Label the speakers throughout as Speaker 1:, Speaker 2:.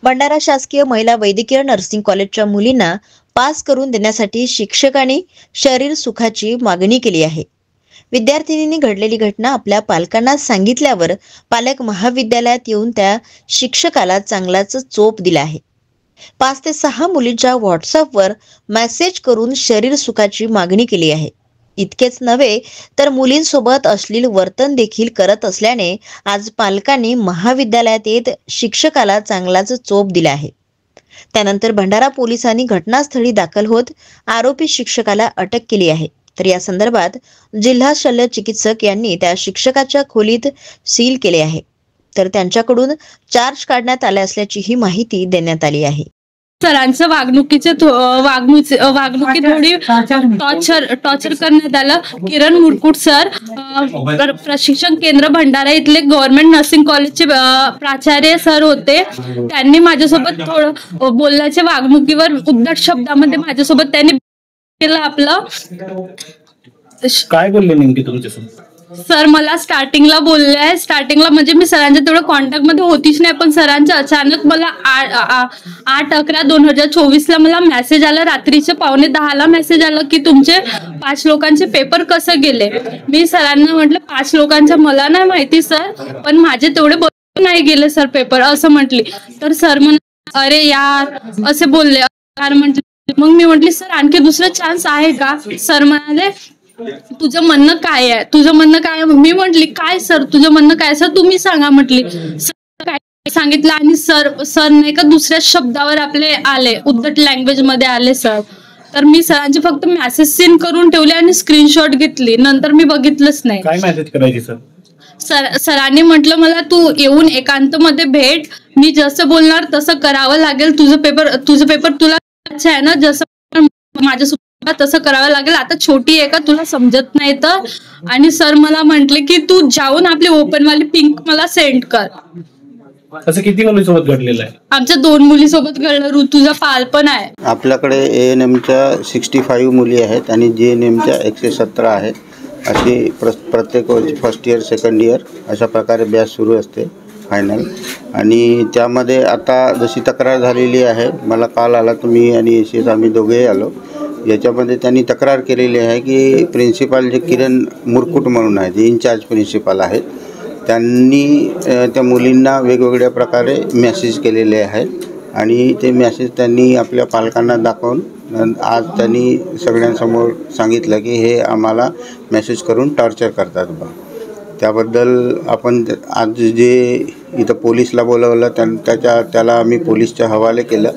Speaker 1: भंडारा शासकीय महिला वैद्यकीय नर्सिंग कॉलेजच्या मुलींना पास करून देण्यासाठी शिक्षकांनी शरीर सुखाची मागणी केली आहे. विद्यार्थिनींनी घडलेली घटना आपल्या पालकांना सांगितल्यावर पालक महाविद्यालयात येऊन त्या शिक्षकाला चांगलाच चोप दिला आहे. 5 ते 6 मुलींच्या व्हॉट्सअपवर मेसेज करून शरीर सुखाची मागणी केली आहे. इतकेच नव्हे तर मुलींसोबत अश्लील वर्तन देखील करत असल्याने आज पालकांनी महाविद्यालयात येत शिक्षकाला चांगलाच चोप दिला आहे. त्यानंतर भंडारा पोलिसांनी घटनास्थळी दाखल होत आरोपी शिक्षकाला अटक केली आहे. तर या संदर्भात जिल्हा शल्य चिकित्सक यांनी त्या शिक्षकाच्या खोलीत सील केले आहे. तर त्यांच्याकडून चार्ज काढण्यात आले असल्याची ही माहिती देण्यात आली आहे.
Speaker 2: सरांचं वागणुकी थोडी टॉर्चर करण्यात आलं. किरण मुरकुट सर प्रशिक्षण केंद्र भंडारा इथले गव्हर्नमेंट नर्सिंग कॉलेजचे प्राचार्य सर होते. त्यांनी माझ्यासोबत थोडं बोलण्याच्या वागणुकीवर उद्धट शब्दामध्ये माझ्यासोबत त्यांनी केलं. आपलं
Speaker 3: काय बोलले नेमके तुमच्यासोबत?
Speaker 2: सर मला स्टार्टिंगला म्हणजे मी सरांच्या तेवढं कॉन्टॅक्ट मध्ये होतीच नाही, पण सरांच्या अचानक मला 8/11/2024 मला मेसेज आला. रात्रीचे 9:45 मेसेज आला की तुमचे 5 लोकांचे पेपर कसे गेले. मी सरांना म्हटलं 5 लोकांचे मला नाही माहिती सर, पण माझे तेवढे नाही गेले सर पेपर असं म्हटली. तर सर म्हणे अरे यार असे बोलले. मग मी म्हटली सर आणखी दुसरा चान्स आहे का. सर म्हणाले तुझं म्हणणं काय आहे. मी म्हटली काय सर तुझं म्हणणं काय सर तुम्ही सांगा म्हटली. सर काय सांगितलं आणि सर नाही का दुसऱ्या शब्दावर आपले आले, उद्धट लँग्वेज मध्ये आले सर. तर मी सरांचे फक्त मेसेज सीन करून ठेवले आणि स्क्रीनशॉट घेतली. नंतर मी बघितलंच नाही. काय मेसेज करायची सर? सरांनी म्हटलं मला तू येऊन एकांत मध्ये भेट, मी जसं बोलणार तसं करावं लागेल. तुझं पेपर तुला आहे ना, जसं माझ्यासोबत तसं करावं लागेल. आता छोटी आहे का तुला समजत नाही तर. आणि सर मला म्हटले की तू जाऊन आपली ओपन वाली पिंक मला सेंड कर.
Speaker 3: असं किती मुलीसोबत घडलेलं आहे?
Speaker 2: आमच्या 2 मुलीसोबत घडलं. ऋतुजा पाल पण आहे.
Speaker 4: आपल्याकडे ANMच्या 65 मुली आहेत आणि GNMच्या 117 आहेत. अशी प्रत्येक फर्स्ट इयर सेकंड इयर अशा प्रकारे बॅच सुरू असते फायनल. आणि त्यामध्ये आता जशी तक्रार झालेली आहे, मला कॉल आला, तुम्ही आणि येशीत आम्ही दोघेही आलो. याच्यामध्ये त्यांनी तक्रार केलेली आहे की प्रिन्सिपाल जे किरण मुरकुट म्हणून आहेत, जे इन्चार्ज प्रिन्सिपाल आहेत, त्यांनी त्या मुलींना वेगवेगळ्या प्रकारे मेसेज केलेले आहेत. आणि ते मेसेज त्यांनी आपल्या पालकांना दाखवून आज त्यांनी सगळ्यांसमोर सांगितलं की हे आम्हाला मेसेज करून टॉर्चर करतात बा. त्याबद्दल आपण आज जे इथं पोलीसला बोलवलं त्याला आम्ही पोलीसच्या हवाले केलं.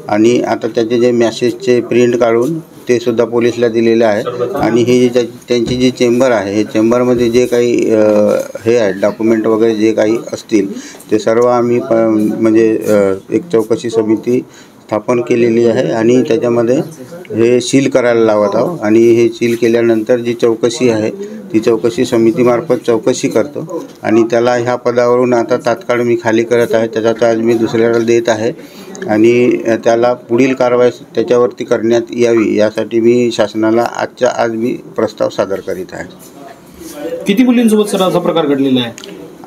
Speaker 4: आणि आता त्याचे जे मेसेजचे प्रिंट काढून ते सुद्धा पोलीसला दिलेले आहे. आणि हे त्यांची जी चेंबर आहे, हे चेंबरमध्ये जे काही हे आहे डॉक्युमेंट वगैरे जे काही असतील ते सर्व आम्ही म्हणजे एक चौकशी समिती स्थापन केलेली आहे. आणि त्याच्यामध्ये हे सील करायला लावत आहोत. आणि हे सील केल्यानंतर जी चौकशी आहे ती चौकशी समितीमार्फत चौकशी करतो. आणि त्याला ह्या पदावरून आता तात्काळ मी खाली करत आहे. त्याचा चार्ज मी दुसऱ्याला देत आहे. आणि त्याला पुढील कारवाई त्याच्यावरती करण्यात यावी यासाठी मी शासनाला आज मी प्रस्ताव सादर करीत आहे.
Speaker 3: किती मुलींसोबत सर असा प्रकार घडलेला आहे?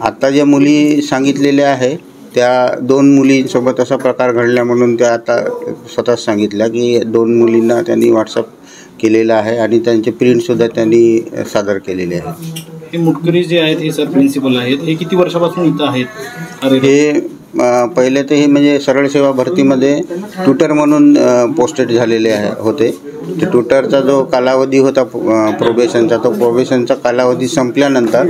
Speaker 4: आता ज्या मुली सांगितलेल्या आहे त्या 2 मुलींसोबत असा प्रकार घडला म्हणून त्या आता स्वतःच सांगितल्या की 2 मुलींना त्यांनी व्हॉट्सअप केलेलं आहे आणि त्यांचे प्रिंटसुद्धा त्यांनी सादर केलेले आहेत.
Speaker 3: हे मुटकरी जे आहेत हे सर प्रिन्सिपल आहेत, हे किती वर्षापासून इथं आहेत?
Speaker 4: हे पहिले तर हे म्हणजे सरळ सेवा भरतीमध्ये ट्युटर म्हणून पोस्टेड झालेले होते. ते ट्युटरचा जो कालावधी होता प्रोबेशनचा, तो प्रोबेशनचा कालावधी संपल्यानंतर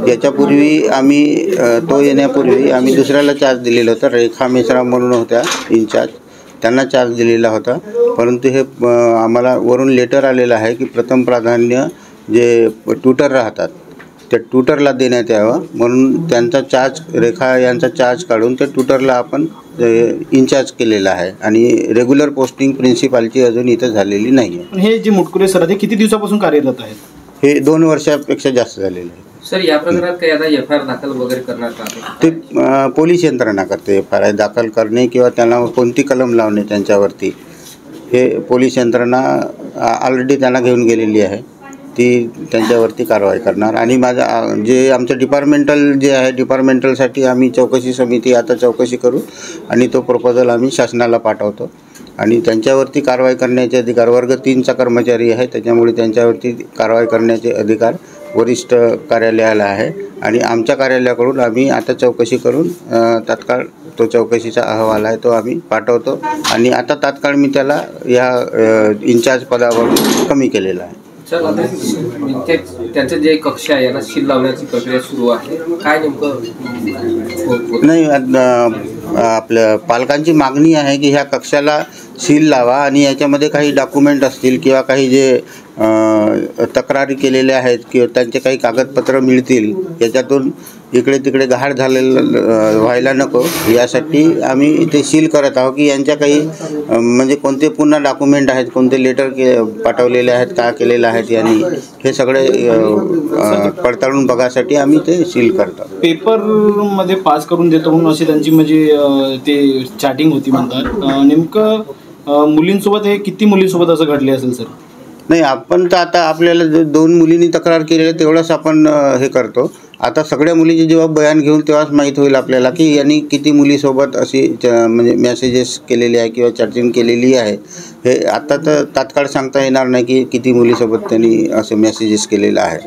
Speaker 4: याच्यापूर्वी आम्ही तो येण्यापूर्वी आम्ही दुसऱ्याला चार्ज दिलेला होता. रेखा मेश्राम म्हणून होत्या इन्चार्ज, त्यांना चार्ज दिलेला होता. परंतु हे आम्हाला वरून लेटर आलेलं आहे की प्रथम प्राधान्य जे ट्युटर राहतात त्या ट्युटरला देण्यात यावं म्हणून त्यांचा चार्ज, रेखा यांचा चार्ज काढून त्या ट्युटरला आपण इन्चार्ज केलेला आहे. आणि रेग्युलर पोस्टिंग प्रिन्सिपालची अजून इथं झालेली नाही आहे.
Speaker 3: हे जे मुटकुरे सर ते किती दिवसापासून कार्यरत आहेत?
Speaker 4: हे 2 वर्षापेक्षा जास्त झालेले आहे.
Speaker 5: सर या प्रकरणात काही आता FIR दाखल वगैरे करण्यात आले?
Speaker 4: ते पोलीस यंत्रणा करते FIR दाखल करणे किंवा त्यांना कोणती कलम लावणे त्यांच्यावरती. हे पोलीस यंत्रणा ऑलरेडी त्यांना घेऊन गेलेली आहे. ती त्यांच्यावरती कारवाई करणार. आणि जे आमचं डिपार्टमेंटल जे आहे, डिपार्टमेंटलसाठी आम्ही चौकशी समिती आता चौकशी करू आणि तो प्रपोजल आम्ही शासनाला पाठवतो. आणि त्यांच्यावरती कारवाई करण्याचे अधिकार वर्ग 3चा कर्मचारी आहे, त्याच्यामुळे त्यांच्यावरती कारवाई करण्याचे अधिकार वरिष्ठ कार्यालयाला आहे. आणि आमच्या कार्यालयाकडून आम्ही आता चौकशी करून तात्काळ तो चौकशीचा अहवाल आहे तो आम्ही पाठवतो. आणि आता तात्काळ मी त्याला या इन्चार्ज पदावरून कमी केलेला आहे.
Speaker 5: सर, आता त्यांचं जे कक्ष आहे याला सील लावण्याची प्रक्रिया सुरू आहे, काय नेमकं?
Speaker 4: नाही, आपल्या पालकांची मागणी आहे की ह्या कक्षाला सील लावा आणि याच्यामध्ये काही डॉक्युमेंट असतील किंवा काही जे तक्रारी केलेल्या आहेत किंवा त्यांचे काही कागदपत्र मिळतील, याच्यातून इकडे तिकडे गहाळ झालेलं व्हायला नको, यासाठी आम्ही ते सील करत आहोत. की यांच्या काही म्हणजे कोणते पुन्हा डॉक्युमेंट आहेत, कोणते लेटर पाठवलेले आहेत, का केलेले आहेत, यांनी हे सगळे पडताळून बघासाठी आम्ही ते सील करतो.
Speaker 3: पेपरमध्ये पास करून देतो म्हणून अशी त्यांची म्हणजे ते चॅटिंग होती म्हणतात. नेमकं मुलींसोबत हे किती मुलींसोबत असं घडले असेल सर?
Speaker 4: नाही, आपण तर आता आपल्याला 2 मुलींनी तक्रार केलेली तेवढंच आपण हे करतो. आता सगळ्या मुलीचे जेव्हा बयान घेऊन तेव्हाच माहीत होईल आपल्याला की यांनी किती मुलीसोबत अशी म्हणजे मेसेजेस केलेले आहे किंवा चॅटिंग केलेली आहे. हे आता तर तात्काळ सांगता येणार नाही की किती मुलीसोबत त्यांनी असे मेसेजेस केलेले आहे.